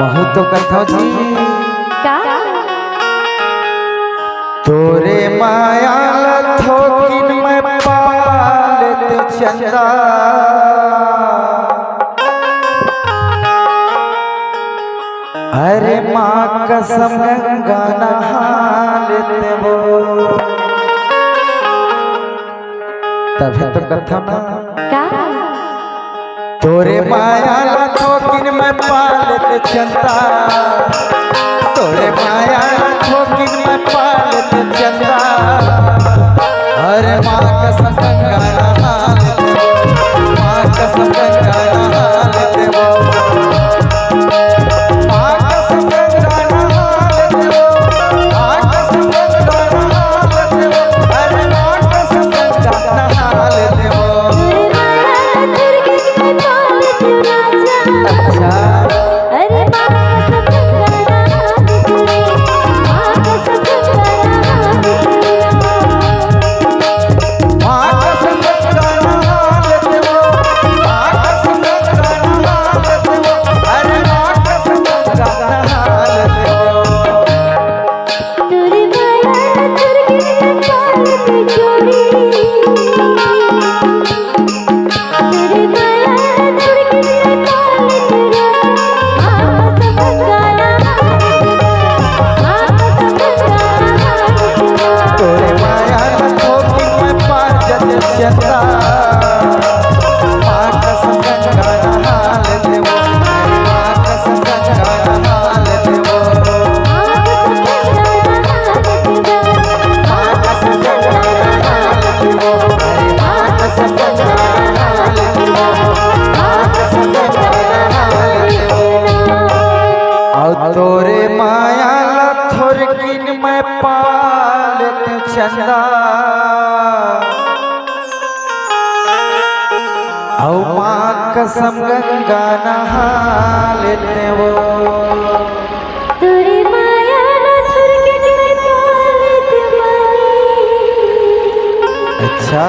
महू तो कथा जी का तोरे माया लथोकिन में पालत चंदा अरे माँ कसम गंगा नहालते वो तभी तो कथा ना का तोरे माया लथोकिन में पालत चंदा तोरे माया लथोकिन में पालत चंदा अरे माँ कसम गंगा नहालते वो माँ कसम गंगा नहालते वो तोरे माया लथोरकिन में पालत चंदा औ माँ कसम गंगा नहालते वो तोरे माया लथोकिन में पालत माई अच्छा